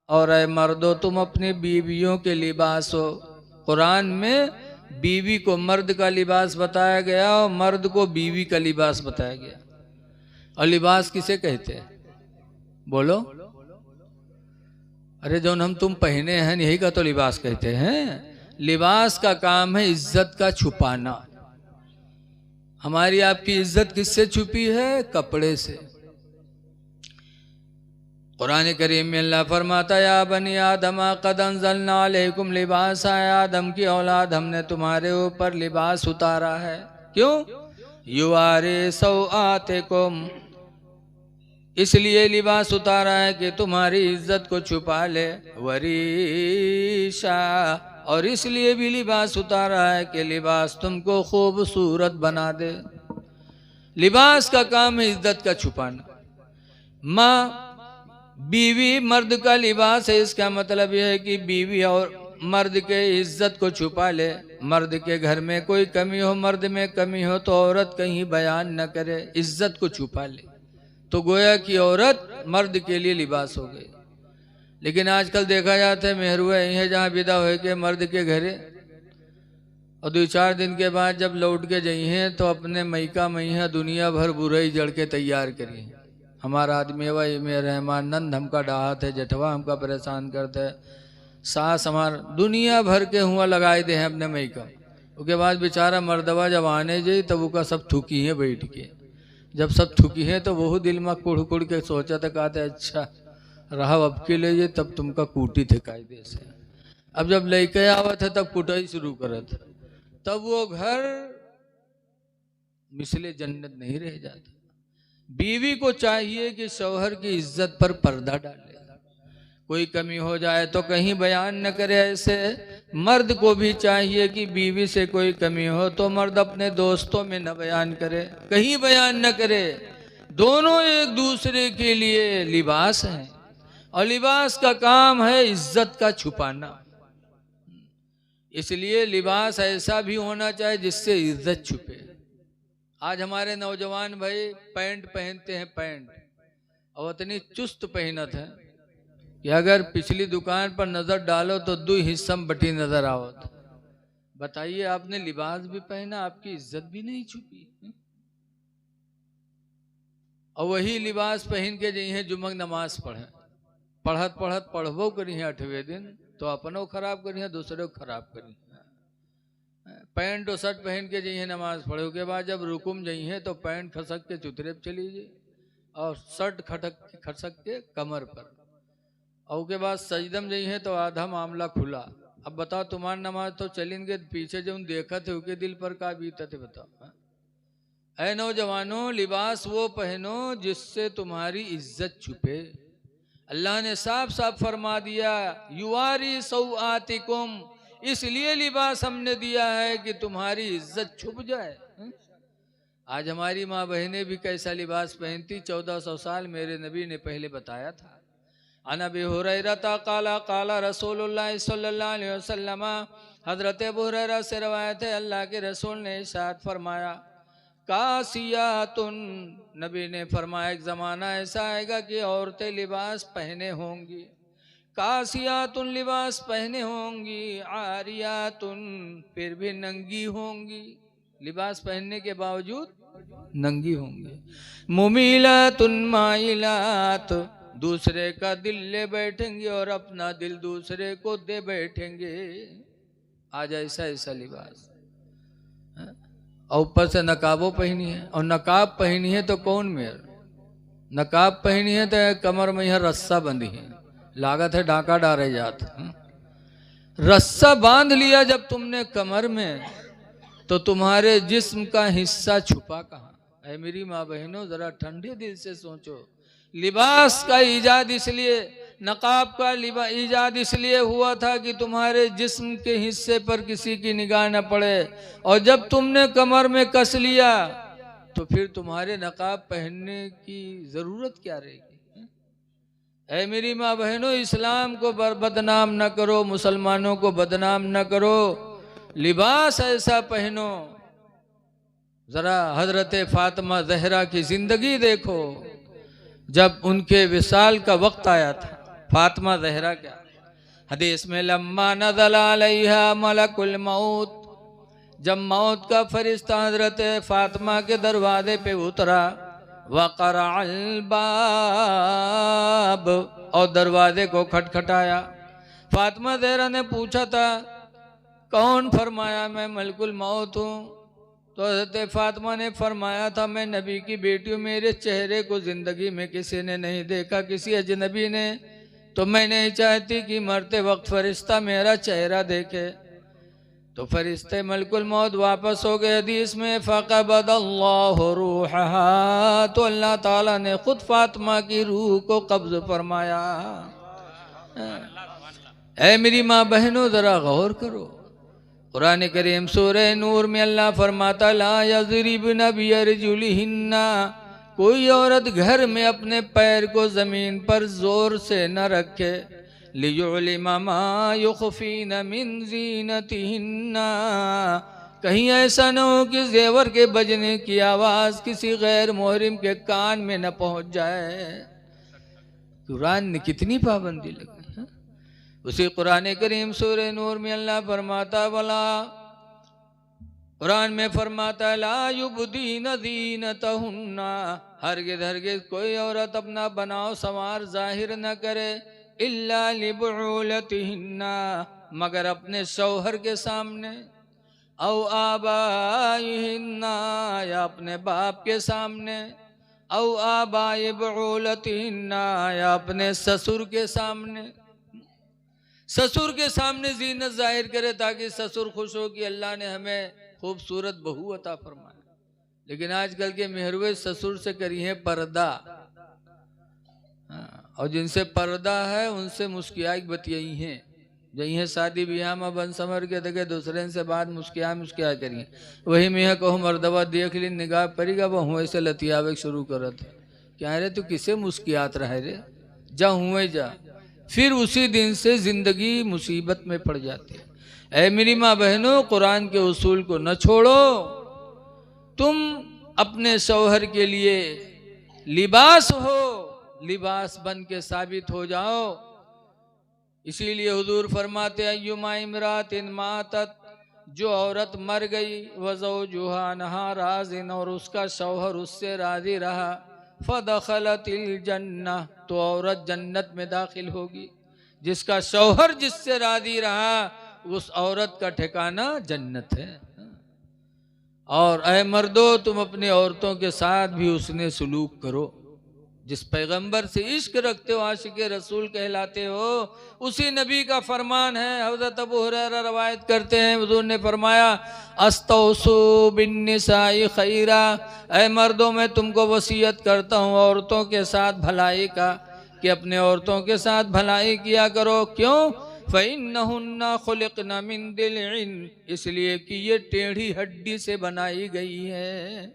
और ऐ मर्दो तुम अपनी बीवियों के लिबास हो। कुरान में बीवी को मर्द का लिबास बताया गया और मर्द को बीवी का लिबास बताया गया। और लिबास किसे कहते हैं बोलो? अरे जो हम तुम पहने हैं यही का तो लिबास कहते हैं। लिबास का काम है इज्जत का छुपाना। हमारी आपकी इज्जत किससे छुपी है? कपड़े से। कुरान करीम में अल्लाह फरमाता या बनी आदम क़द अंज़लना अलैकुम लिबासा, आदम की औलाद हमने तुम्हारे ऊपर लिबास उतारा है। क्यों? युवारे सौआतिकुम, इसलिए लिबास उतारा है कि तुम्हारी इज्जत को छुपा ले। वरीशा, और इसलिए भी लिबास उतारा है कि लिबास तुमको खूबसूरत बना दे। लिबास का काम है इज्जत का छुपाना। माँ बीवी मर्द का लिबास है, इसका मतलब यह है कि बीवी और मर्द के इज्जत को छुपा ले। मर्द के घर में कोई कमी हो, मर्द में कमी हो तो औरत कहीं बयान न करे, इज्जत को छुपा ले। तो गोया कि औरत मर्द के लिए लिबास हो गई। लेकिन आजकल देखा जाता है मेहरुआ यही है जहाँ विदा हो के मर्द के घरे, और 2-4 दिन के बाद जब लौट के जाई हैं तो अपने मैका मैया दुनिया भर बुराई जड़ के तैयार करी। हमारा आदमी वही में रहमान नंद हमका डाहत है, जेठवा हमका परेशान करते है, सास हमार दुनिया भर के हुआ लगाए दे हैं अपने मैका। उसके बाद बेचारा मर्दवा जब आने जाई तब उसका सब थूकी है बैठ के। जब सब थूकी है तो वह दिल में कुड़ कुड़ के सोचा था, कहते अच्छा रहा अब के लिए तब तुमका कूटी थे कायदे से। अब जब लेके आवत है तब कुटाई शुरू करत, तब वो घर मिसले जन्नत नहीं रह जाता। बीवी को चाहिए कि शौहर की इज्जत पर पर्दा डाले। कोई कमी हो जाए तो कहीं बयान न करे। ऐसे मर्द को भी चाहिए कि बीवी से कोई कमी हो तो मर्द अपने दोस्तों में न बयान करे, कहीं बयान न करे। दोनों एक दूसरे के लिए लिबास हैं, और लिबास का काम है इज्जत का छुपाना। इसलिए लिबास ऐसा भी होना चाहिए जिससे इज्जत छुपे। आज हमारे नौजवान भाई पैंट पहनते हैं, पैंट और इतनी चुस्त पहनत है कि अगर पिछली दुकान पर नजर डालो तो 2 हिस्सा में बटी नजर आवत। बताइए, आपने लिबास भी पहना, आपकी इज्जत भी नहीं छुपी। और वही लिबास पहन के जई है जुम्मक नमाज पढ़े, पढ़त पढ़त पढ़बो करी है 8वें दिन तो अपनों खराब करी है, दूसरे को खराब करी है। पैंट और शर्ट पहन के जाइए नमाज पढ़े के बाद जब रुकुम जाइए तो पैंट खसक के चुतरे पे चली जाइए और शर्ट खसक के कमर पर, और उसके बाद सजदम जाइए तो आधा मामला खुला। अब बताओ तुम्हारी नमाज तो चलेंगे, पीछे जो देखा थे उसके दिल पर का बीता थे बताओ। ऐ नौजवानों, लिबास वो पहनो जिससे तुम्हारी इज्जत छुपे। अल्लाह ने साफ साफ फरमा दिया युवारी सौआतिकुम, इसलिए लिबास हमने दिया है कि तुम्हारी इज्जत छुप जाए। आज हमारी माँ बहनें भी कैसा लिबास पहनती, 1400 साल मेरे नबी ने पहले बताया था। अन अबी हुरैरा काला काला रसूलुल्लाह सल्लल्लाहु अलैहि वसल्लम, हजरत अबू हुरैरा से रवायत है अल्लाह के रसूल ने इरशाद फरमाया कासियातुन, नबी ने फरमाया एक ज़माना ऐसा आएगा कि औरतें लिबास पहने होंगी। कासियातुन, लिबास पहने होंगी, आरियातुन, फिर भी नंगी होंगी, लिबास पहनने के बावजूद नंगी होंगी। मुमीलातुन माइलात, दूसरे का दिल ले बैठेंगे और अपना दिल दूसरे को दे बैठेंगे। आज ऐसा ऐसा लिबास, और ऊपर से नकाबो पहनी है, और नकाब पहनी है तो कौन मेर, नकाब पहनी है तो कमर में यह रस्सा बंधी है, लागत है डाका डारे जात। रस्सा बांध लिया जब तुमने कमर में तो तुम्हारे जिस्म का हिस्सा छुपा कहाँ? ऐ मेरी माँ बहनों, जरा ठंडे दिल से सोचो। लिबास का इजाद इसलिए, नकाब का इजाद इसलिए हुआ था कि तुम्हारे जिस्म के हिस्से पर किसी की निगाह न पड़े, और जब तुमने कमर में कस लिया तो फिर तुम्हारे नकाब पहनने की जरूरत क्या रहेगी? ऐ मेरी माँ बहनों, इस्लाम को बदनाम न करो, मुसलमानों को बदनाम न करो, लिबास ऐसा पहनो। जरा हजरत फातिमा जहरा की जिंदगी देखो, जब उनके विसाल का वक्त आया था फातिमा ज़हरा क्या। हदीस में लम्मा नज़ल अलैहा मलकुल मौत, जब मौत का फरिश्ता हजरत फातिमा के दरवाजे पे उतरा, वक़रअल बाब, और दरवाजे को खटखटाया। फातिमा ज़हरा ने पूछा था कौन? फरमाया मैं मलकुल मौत हूँ। तो हज़रत फातिमा ने फरमाया था मैं नबी की बेटी हूँ, मेरे चेहरे को ज़िंदगी में किसी ने नहीं देखा, किसी अजनबी ने, तो मैं नहीं चाहती कि मरते वक्त फरिश्ता मेरा चेहरा देखे। तो फरिश्ते मलकुल मौत वापस हो गए। हदीस में फ़क़बदल्लाहु रूहहा, तो अल्लाह ताला ने खुद फातिमा की रूह को कब्ज़ फरमाया। ऐ मेरी माँ बहनों ज़रा गौर करो, कुरान करीम सूरह नूर में अल्लाह फरमाता ला यज़रिबन बिअरजुलिहिन्ना, कोई औरत घर में अपने पैर को ज़मीन पर ज़ोर से न रखे, लियुलिमा मा युख़फ़ीन मिन ज़ीनतिहिन्ना, कहीं ऐसा न हो कि जेवर के बजने की आवाज़ किसी गैर मोहरिम के कान में न पहुँच जाए। कुरान ने कितनी पाबंदी लगी। उसी कुरान करीम सूरह नूर में अल्लाह फरमाता वला, कुरान में फरमाता ला युबदीन ज़ीनतहुन्ना, हरगिज़ हरगिज़ कोई औरत अपना बनाव संवार जाहिर न करे, इल्ला लिबुलतिहिन्ना, मगर अपने शौहर के सामने, औ आबाइहिन्ना, या अपने बाप के सामने, औ आबाइ बुलतिहिन्ना, या अपने ससुर के सामने। ससुर के सामने जीनत जाहिर करे ताकि ससुर खुश हो कि अल्लाह ने हमें खूबसूरत बहू अता फरमाया। लेकिन आजकल के मेहरवे ससुर से करी है पर्दा, और जिनसे पर्दा है उनसे मुस्कियाई बतियाई हैं। जही है शादी ब्याह में बन समर के देखे दूसरे से बात मुस्किया करिए, वही में कहो मर्दबा देख ली निगाह पड़ेगा वो हुए से लतियावे शुरू करत है। क्या रे तू किसे मुस्कियात रहे रे, जा हुए जा। फिर उसी दिन से जिंदगी मुसीबत में पड़ जाती है। ऐ मेरी माँ बहनों, कुरान के उसूल को न छोड़ो, तुम अपने शौहर के लिए लिबास हो, लिबास बन के साबित हो जाओ। इसीलिए हुजूर फरमाते अय्युमा इमरातिन मातत, जो औरत मर गई, वज़ौजुहा नहा राज़िन, और उसका शौहर उससे राजी रहा, फदखलतिल जन्नह, तो औरत जन्नत में दाखिल होगी। जिसका शौहर जिससे राजी रहा उस औरत का ठिकाना जन्नत है। और ऐ मर्दो, तुम अपनी औरतों के साथ भी उसने सलूक करो। जिस पैगंबर से इश्क रखते हो, आशिक़े रसूल कहलाते हो, उसी नबी का फरमान है। हज़रत अबू हुरैरा रवायत करते हैं, हुज़ूर ने फरमाया अस्तौसु बिन्निसाई खैरा, ऐ मर्दों मैं तुमको वसीयत करता हूँ औरतों के साथ भलाई का, कि अपने औरतों के साथ भलाई किया करो। क्यों? फ़इन्नहुन्ना खुलिक़ना मिन दिलइन, इसलिए कि ये टेढ़ी हड्डी से बनाई गई है।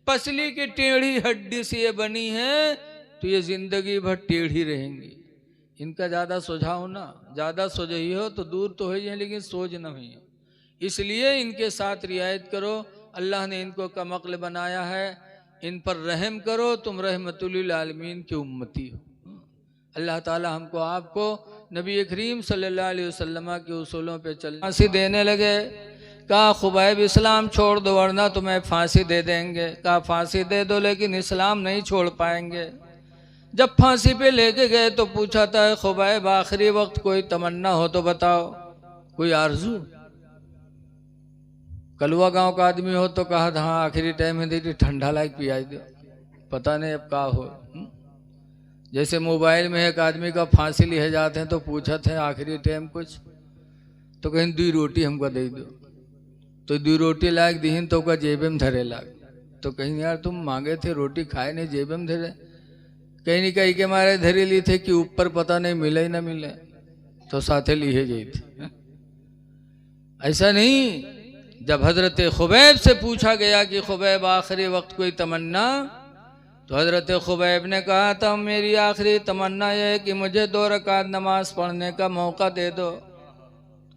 पसली की टेढ़ी हड्डी से ये बनी है, तो ये जिंदगी भर टेढ़ी रहेंगी। इनका ज़्यादा सुझाव ना, ज़्यादा सोझी हो तो दूर तो हो जाए लेकिन सोझ न हुई, इसलिए इनके साथ रियायत करो। अल्लाह ने इनको कमअक्ल बनाया है, इन पर रहम करो, तुम रहमतुल लिल आलमीन की उम्मती हो। अल्लाह ताला हमको आपको नबी करीम सल्लल्लाहु अलैहि वसल्लम के उसूलों पे चलने फांसी देने लगे। कहा खुबैब इस्लाम छोड़ दो वरना तुम्हें फांसी दे देंगे। कहा फांसी दे दो लेकिन इस्लाम नहीं छोड़ पाएंगे। जब फांसी पे लेके गए तो पूछा था खुबैब आखिरी वक्त कोई तमन्ना हो तो बताओ, कोई आरजू। कलवा गांव का आदमी हो तो कहा था हाँ आखिरी टाइम में देखिए ठंडा लायक पियाई दो, पता नहीं अब का हो। जैसे मोबाइल में एक आदमी का फांसी लिए जाते हैं तो पूछा थे आखिरी टाइम कुछ, तो कहीं 2 रोटी हमको दे दो, तो 2 रोटी लायक दीन तो का जेबे में धरे लाग। तो कहीं यार तुम मांगे थे रोटी खाए नहीं जेबे में धरे, कहीं नहीं कहीं के मारे धरे ली थे कि ऊपर पता नहीं मिले ही ना मिले तो साथे लिए गई थी। ऐसा नहीं। जब हजरत खुबैब से पूछा गया कि खुबैब आखिरी वक्त कोई तमन्ना, तो हजरत खुबैब ने कहा था मेरी आखिरी तमन्ना यह है कि मुझे 2 रकात नमाज पढ़ने का मौका दे दो।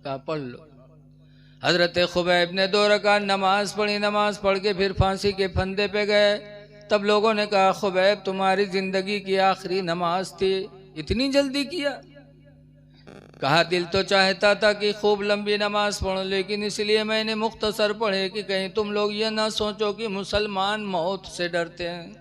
कहा पढ़ लो। हजरत खुबैब ने 2 रकात नमाज पढ़ी, नमाज पढ़ के फिर फांसी के फंदे पे गए। तब लोगों ने कहा खुबैब तुम्हारी ज़िंदगी की आखिरी नमाज थी, इतनी जल्दी किया? कहा दिल तो चाहता था कि खूब लंबी नमाज पढ़ो, लेकिन इसलिए मैंने मुख्तसर पढ़े कि कहीं तुम लोग ये ना सोचो कि मुसलमान मौत से डरते हैं,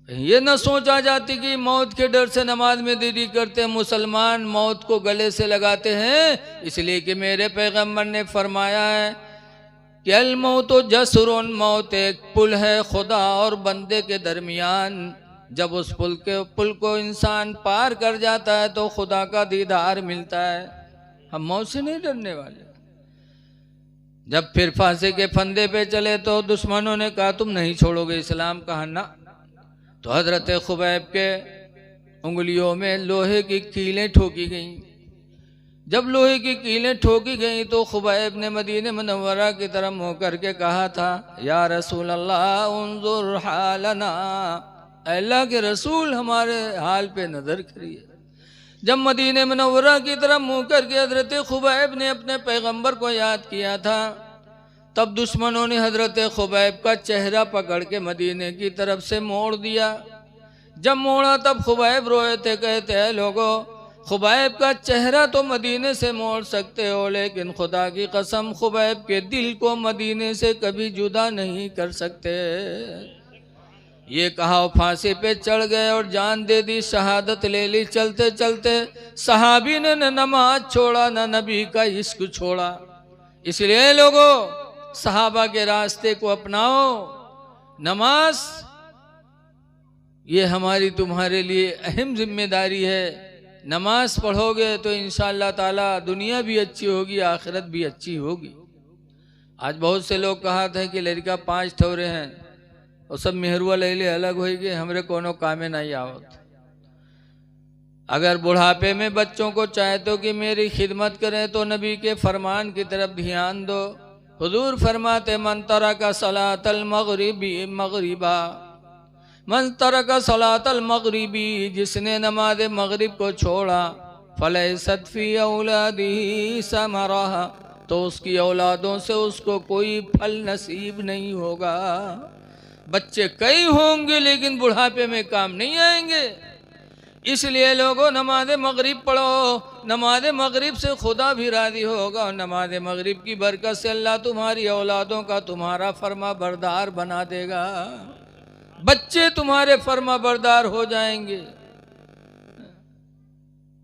ये ना सोचा जाती कि मौत के डर से नमाज में देरी करते हैं। मुसलमान मौत को गले से लगाते हैं, इसलिए कि मेरे पैगंबर ने फरमाया है कि अल मौत जसरुन, मौत एक पुल है खुदा और बंदे के दरमियान। जब उस पुल को इंसान पार कर जाता है तो खुदा का दीदार मिलता है। हम मौत से नहीं डरने वाले। जब फिर फांसी के फंदे पे चले तो दुश्मनों ने कहा तुम नहीं छोड़ोगे इस्लाम? कहा ना। तो हजरत खुबैब के उंगलियों में लोहे की कीलें ठोकी गईं। जब लोहे की कीलें ठोकी गईं तो खुबैब ने मदीने मुनव्वरा की तरफ मुँह करके कहा था, या रसूल अल्लाह उन्जुर हालना, अल्लाह के रसूल हमारे हाल पे नजर करिए। जब मदीने मुनव्वरा की तरफ मुँह करके हजरत खुबैब ने अपने पैगंबर को याद किया था, तब दुश्मनों ने हजरत खुबैब का चेहरा पकड़ के मदीने की तरफ से मोड़ दिया। जब मोड़ा तब खुबैब रोए थे, कहते हैं लोगों, खुबैब का चेहरा तो मदीने से मोड़ सकते हो, लेकिन खुदा की कसम खुबैब के दिल को मदीने से कभी जुदा नहीं कर सकते। ये कहा फांसी पे चढ़ गए और जान दे दी, शहादत ले ली। चलते चलते सहाबी ने न नमाज छोड़ा न नबी का इश्क छोड़ा। इसलिए लोगों, सहाबा के रास्ते को अपनाओ। नमाज ये हमारी तुम्हारे लिए अहम जिम्मेदारी है। नमाज पढ़ोगे तो इंशाअल्लाह ताला दुनिया भी अच्छी होगी, आखिरत भी अच्छी होगी। आज बहुत से लोग कहा था कि लड़का 5 ठौरे हैं और सब मेहरुआ लैले अलग हो गए, हमरे कोनो कामे नहीं आवत। अगर बुढ़ापे में बच्चों को चाहते हो कि मेरी खिदमत करें तो नबी के फरमान की तरफ ध्यान दो। हुजूर फरमाते मन तरका सलातल मगरिबी मगरिबा, मन तरका सलातल मगरिबी, जिसने नमाज मगरिब को छोड़ा, फलैसत फी औलादी समरा, तो उसकी औलादों से उसको कोई फल नसीब नहीं होगा। बच्चे कई होंगे लेकिन बुढ़ापे में काम नहीं आएंगे। इसलिए लोगों, नमाज मगरिब पढ़ो। नमाज मगरिब से खुदा भी राजी होगा और नमाज मगरिब की बरकत से अल्लाह तुम्हारी औलादों का तुम्हारा फर्मा बरदार बना देगा। बच्चे तुम्हारे फर्मा बरदार हो जाएंगे।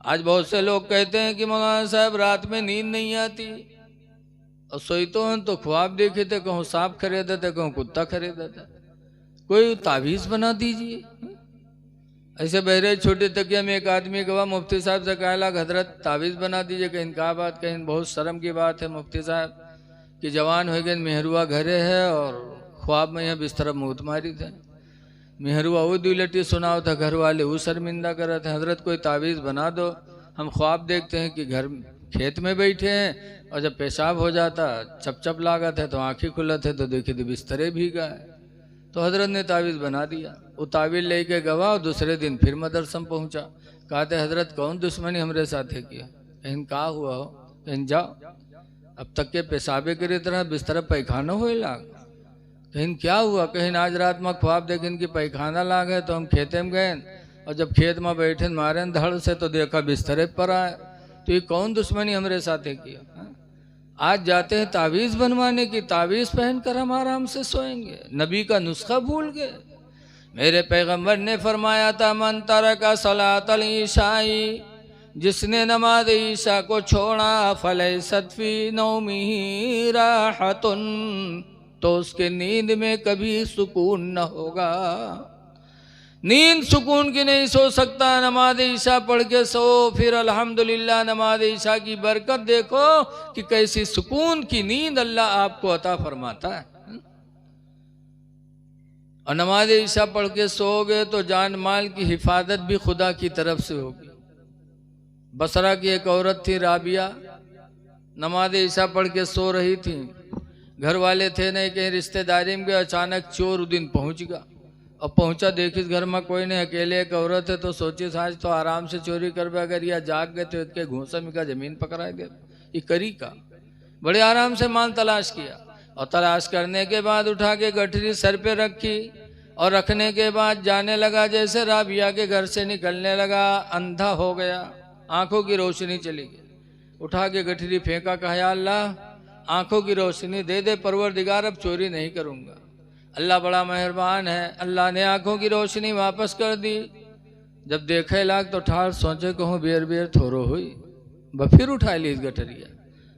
आज बहुत से लोग कहते हैं कि मौलाना साहब रात में नींद नहीं आती, और सोईतो हैं तो ख्वाब देखे थे, कहूँ सांप खरीदा था, कहूँ कुत्ता खरीदा था, कोई ताबीज बना दीजिए। ऐसे बहरे छोटे तकिया में एक आदमी कहा मुफ्ती साहब से कहा लाग हजरत ताबीज बना दीजिए। कहीं का बात, कहीं बहुत शर्म की बात है मुफ्ती साहब कि जवान हो गए, मेहरुआ घरे है और ख्वाब में यहाँ बिस्तर मूत मारी थे। मेहरुआ वो दुलटी सुनाओ था, घर वाले वो शर्मिंदा कर रहे थे। हजरत कोई ताबीज़ बना दो। हम ख्वाब देखते हैं कि घर खेत में बैठे हैं और जब पेशाब हो जाता चप चप लागत है तो आँखें खुलत है तो देखिए तो बिस्तरे भीगा है। तो हजरत ने ताबीज़ बना दिया। वो ताबीज़ लेके गवा और दूसरे दिन फिर मदरसम पहुँचा। कहते हजरत कौन दुश्मनी हमरे साथ है किया? कहीं का हुआ हो? कहीं जाओ, अब तक के पेशाबे करे तरह बिस्तर पैखाना हो लाग। कहीं क्या हुआ? कहीं आज रात में ख्वाब देखें कि पैखाना लाग है तो हम खेते में गए और जब खेत में बैठे मारे धड़ से तो देखा बिस्तरे पर आए। तो ये कौन दुश्मनी हमरे साथ है किया? आज जाते हैं ताबीज़ बनवाने की, ताबीज़ पहनकर हम आराम से सोएंगे। नबी का नुस्खा भूल गए। मेरे पैगंबर ने फरमाया था मन तरका सलातल ईशाई, जिसने नमाज ईशा को छोड़ा, फलैसत फी नौमिही राहतुन, तो उसके नींद में कभी सुकून न होगा। नींद सुकून की नहीं सो सकता। नमाज ईशा पढ़ के सो, फिर अल्हम्दुलिल्लाह नमाज ईशा की बरकत देखो कि कैसी सुकून की नींद अल्लाह आपको अता फरमाता है। और नमाज ईशा पढ़ के सोओगे तो जान माल की हिफाजत भी खुदा की तरफ से होगी। बसरा की एक औरत थी राबिया, नमाज ईशा पढ़ के सो रही थी। घर वाले थे नहीं, कहीं रिश्तेदारी में गए। अचानक चोर दिन पहुंच गया और पहुंचा, देखी घर में कोई नहीं, अकेले एक औरत है। तो सोची आज तो आराम से चोरी कर पे, अगर यह जाग गए तो इसके घूसा में का जमीन पकड़ा गया। ये करी का बड़े आराम से माल तलाश किया और तलाश करने के बाद उठा के गठरी सर पे रखी और रखने के बाद जाने लगा। जैसे राबिया के घर से निकलने लगा, अंधा हो गया, आंखों की रोशनी चली गई। उठा के गठरी फेंका, कहा या अल्लाह आंखों की रोशनी दे दे, परवरदिगार अब चोरी नहीं करूंगा। अल्लाह बड़ा मेहरबान है, अल्लाह ने आंखों की रोशनी वापस कर दी। जब देखे लाग तो ठाड़ सोचे कहूँ बेर बेर थोरो हुई। फिर उठा ली इस गठरिया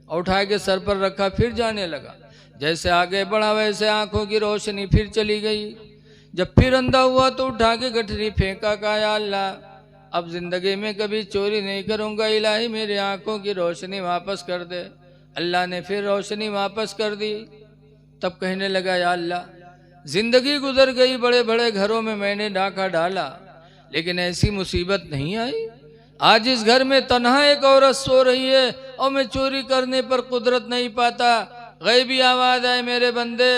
और उठा के सर पर रखा, फिर जाने लगा। जैसे आगे बढ़ा वैसे आंखों की रोशनी फिर चली गई। जब फिर अंधा हुआ तो उठा के गठरी फेंका, कहा या अल्लाह अब जिंदगी में कभी चोरी नहीं करूंगा, इलाही मेरी आंखों की रोशनी वापस कर दे। अल्लाह ने फिर रोशनी वापस कर दी। तब कहने लगा या अल्लाह जिंदगी गुजर गई, बड़े बड़े घरों में मैंने डाका डाला, लेकिन ऐसी मुसीबत नहीं आई। आज इस घर में तन्हा एक औरत सो रही है और मैं चोरी करने पर कुदरत नहीं पाता। गैबी आवाज आए, मेरे बंदे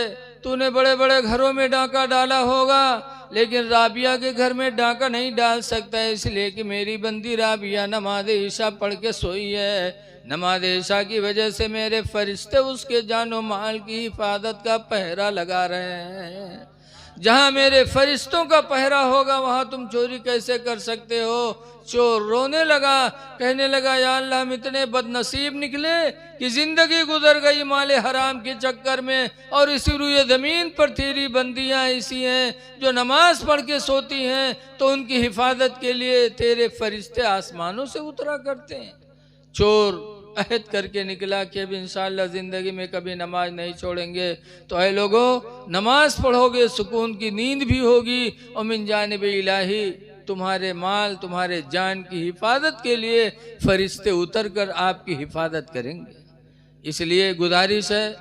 तूने बड़े बड़े घरों में डाका डाला होगा, लेकिन राबिया के घर में डाका नहीं डाल सकता, इसलिए कि मेरी बंदी राबिया नमाज ईशा पढ़ के सोई है। नमाज ईशा की वजह से मेरे फरिश्ते उसके जानो माल की हिफाजत का पहरा लगा रहे हैं। जहां मेरे फरिश्तों का पहरा होगा वहां तुम चोरी कैसे कर सकते हो। चोर रोने लगा, कहने लगा या अल्लाह हम इतने बदनसीब निकले कि जिंदगी गुजर गई माले हराम के चक्कर में, और इसी रुए जमीन पर तेरी बंदियां ऐसी हैं जो नमाज पढ़ के सोती हैं, तो उनकी हिफाजत के लिए तेरे फरिश्ते आसमानों से उतरा करते हैं। चोर अहद करके निकला कि अब इंशाअल्लाह ज़िंदगी में कभी नमाज नहीं छोड़ेंगे। तो ऐ लोगों, नमाज पढ़ोगे सुकून की नींद भी होगी, और मिन जानिब इलाही तुम्हारे माल तुम्हारे जान की हिफाजत के लिए फरिश्ते उतर कर आपकी हिफाजत करेंगे। इसलिए गुजारिश है